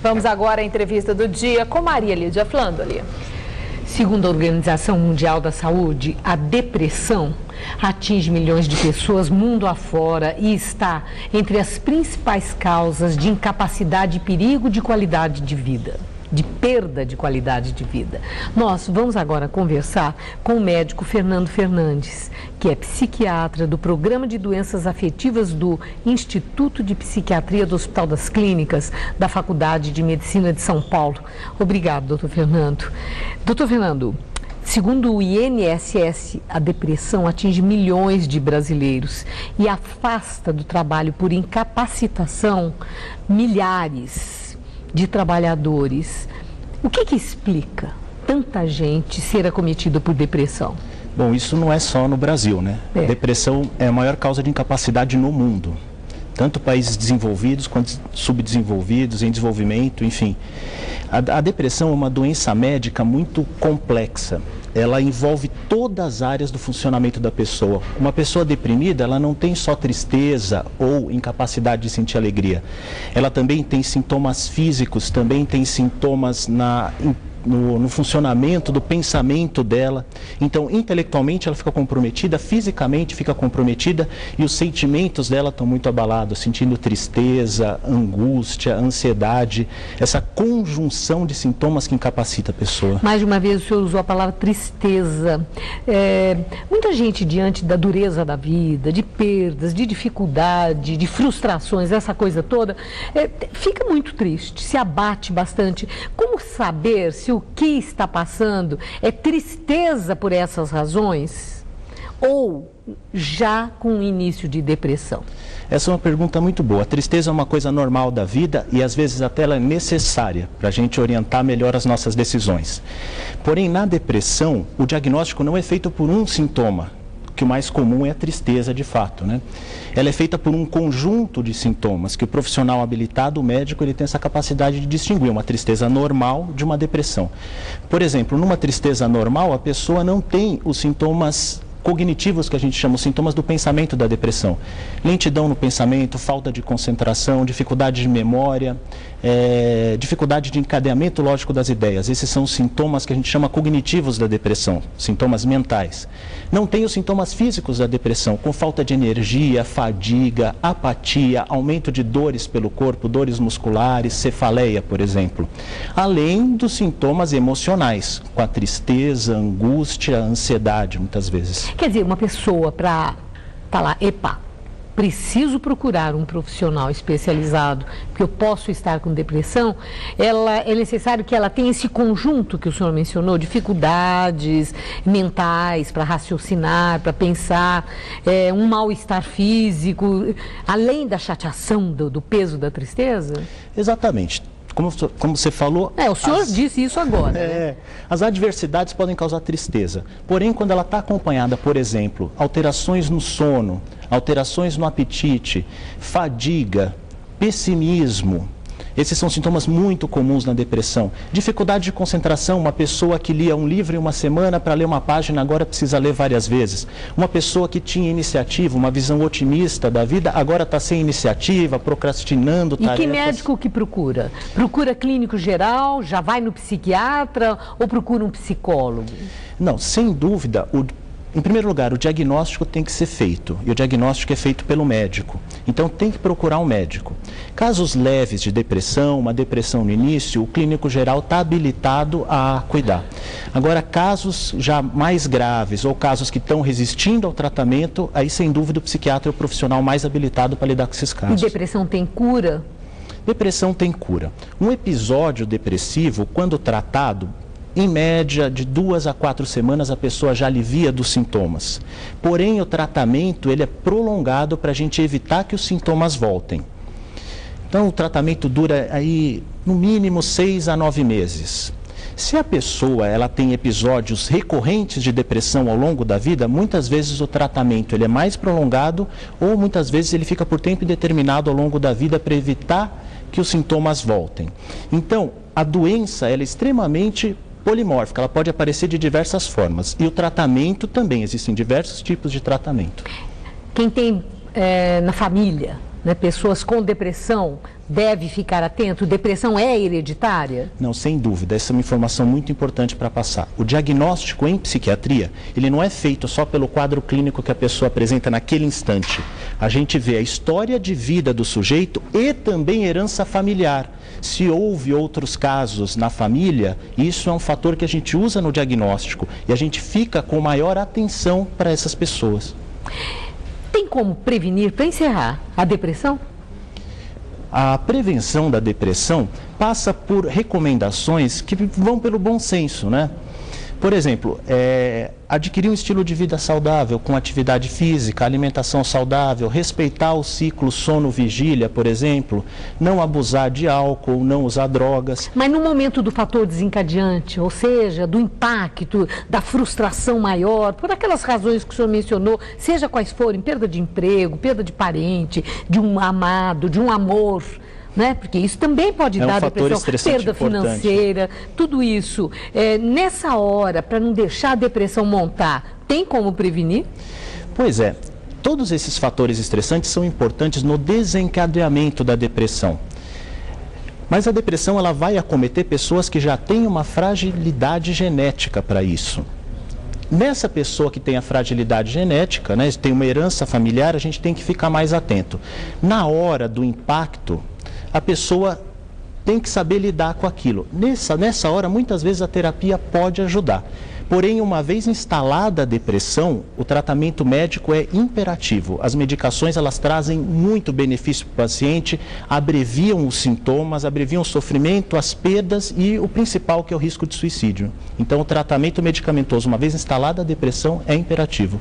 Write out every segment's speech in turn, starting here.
Vamos agora à entrevista do dia com Maria Lídia Flandoli. Segundo a Organização Mundial da Saúde, a depressão atinge milhões de pessoas mundo afora e está entre as principais causas de incapacidade e perigo de qualidade de vida, de perda de qualidade de vida. Nós vamos agora conversar com o médico Fernando Fernandes, que é psiquiatra do Programa de Doenças Afetivas do Instituto de Psiquiatria do Hospital das Clínicas da Faculdade de Medicina de São Paulo. Obrigado, doutor Fernando. Doutor Fernando, segundo o INSS, a depressão atinge milhões de brasileiros e afasta do trabalho por incapacitação milhares de trabalhadores. O que explica tanta gente ser acometida por depressão? Bom, isso não é só no Brasil, né? Depressão é a maior causa de incapacidade no mundo. Tanto países desenvolvidos quanto subdesenvolvidos, em desenvolvimento, enfim. A depressão é uma doença médica muito complexa. Ela envolve todas as áreas do funcionamento da pessoa. Uma pessoa deprimida, ela não tem só tristeza ou incapacidade de sentir alegria. Ela também tem sintomas físicos, também tem sintomas no funcionamento do pensamento dela. Então, intelectualmente ela fica comprometida, fisicamente fica comprometida e os sentimentos dela estão muito abalados, sentindo tristeza, angústia, ansiedade, essa conjunção de sintomas que incapacita a pessoa. Mais de uma vez o senhor usou a palavra tristeza. Muita gente, diante da dureza da vida, de perdas, de dificuldade, de frustrações, essa coisa toda, fica muito triste, se abate bastante. Como saber se o que está passando é tristeza por essas razões ou já com o início de depressão? Essa é uma pergunta muito boa. A tristeza é uma coisa normal da vida e às vezes até ela é necessária para a gente orientar melhor as nossas decisões. Porém, na depressão, o diagnóstico não é feito por um sintoma, que o mais comum é a tristeza de fato, né? Ela é feita por um conjunto de sintomas que o profissional habilitado, o médico, ele tem essa capacidade de distinguir uma tristeza normal de uma depressão. Por exemplo, numa tristeza normal, a pessoa não tem os sintomas cognitivos que a gente chama, os sintomas do pensamento da depressão. Lentidão no pensamento, falta de concentração, dificuldade de memória, dificuldade de encadeamento lógico das ideias. Esses são os sintomas que a gente chama cognitivos da depressão, sintomas mentais. Não tem os sintomas físicos da depressão, com falta de energia, fadiga, apatia, aumento de dores pelo corpo, dores musculares, cefaleia, por exemplo. Além dos sintomas emocionais, com a tristeza, angústia, ansiedade, muitas vezes. Quer dizer, uma pessoa para falar, preciso procurar um profissional especializado, porque eu posso estar com depressão, é necessário que ela tenha esse conjunto que o senhor mencionou, dificuldades mentais para raciocinar, para pensar, um mal-estar físico, além da chateação do peso da tristeza? Exatamente. Como você falou... o senhor disse isso agora. Né? As adversidades podem causar tristeza. Porém, quando ela está acompanhada, por exemplo, alterações no sono, alterações no apetite, fadiga, pessimismo, esses são sintomas muito comuns na depressão. Dificuldade de concentração, uma pessoa que lia um livro em uma semana para ler uma página, agora precisa ler várias vezes. Uma pessoa que tinha iniciativa, uma visão otimista da vida, agora está sem iniciativa, procrastinando tarefas. E que médico que procura? Procura clínico geral, já vai no psiquiatra ou procura um psicólogo? Não, sem dúvida, em primeiro lugar, o diagnóstico tem que ser feito, e o diagnóstico é feito pelo médico. Então, tem que procurar um médico. Casos leves de depressão, uma depressão no início, o clínico geral está habilitado a cuidar. Agora, casos já mais graves ou casos que estão resistindo ao tratamento, aí, sem dúvida, o psiquiatra é o profissional mais habilitado para lidar com esses casos. E depressão tem cura? Depressão tem cura. Um episódio depressivo, quando tratado, em média, de 2 a 4 semanas, a pessoa já alivia dos sintomas. Porém, o tratamento ele é prolongado para a gente evitar que os sintomas voltem. Então, o tratamento dura aí, no mínimo, 6 a 9 meses. Se a pessoa ela tem episódios recorrentes de depressão ao longo da vida, muitas vezes o tratamento ele é mais prolongado ou muitas vezes ele fica por tempo indeterminado ao longo da vida para evitar que os sintomas voltem. Então, a doença ela é extremamente polimórfica, ela pode aparecer de diversas formas. E o tratamento também, existem diversos tipos de tratamento. Quem tem na família, né, pessoas com depressão, deve ficar atento? Depressão é hereditária? Não, sem dúvida. Essa é uma informação muito importante para passar. O diagnóstico em psiquiatria, ele não é feito só pelo quadro clínico que a pessoa apresenta naquele instante. A gente vê a história de vida do sujeito e também herança familiar. Se houve outros casos na família, isso é um fator que a gente usa no diagnóstico e a gente fica com maior atenção para essas pessoas. Tem como prevenir, para encerrar, a depressão? A prevenção da depressão passa por recomendações que vão pelo bom senso, né? Por exemplo, adquirir um estilo de vida saudável com atividade física, alimentação saudável, respeitar o ciclo sono-vigília, por exemplo, não abusar de álcool, não usar drogas. Mas no momento do fator desencadeante, ou seja, do impacto, da frustração maior, por aquelas razões que o senhor mencionou, seja quais forem, perda de emprego, perda de parente, de um amado, de um amor, né? Porque isso também pode dar depressão, perda financeira, tudo isso. Nessa hora, para não deixar a depressão montar, tem como prevenir? Pois é, todos esses fatores estressantes são importantes no desencadeamento da depressão. Mas a depressão ela vai acometer pessoas que já têm uma fragilidade genética para isso. Nessa pessoa que tem a fragilidade genética, né, tem uma herança familiar, a gente tem que ficar mais atento. Na hora do impacto, a pessoa tem que saber lidar com aquilo. Nessa hora, muitas vezes a terapia pode ajudar. Porém, uma vez instalada a depressão, o tratamento médico é imperativo. As medicações, elas trazem muito benefício para o paciente, abreviam os sintomas, abreviam o sofrimento, as perdas e o principal, que é o risco de suicídio. Então, o tratamento medicamentoso, uma vez instalada a depressão, é imperativo.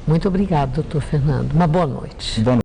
Muito obrigado, doutor Fernando. Uma boa noite. Boa noite.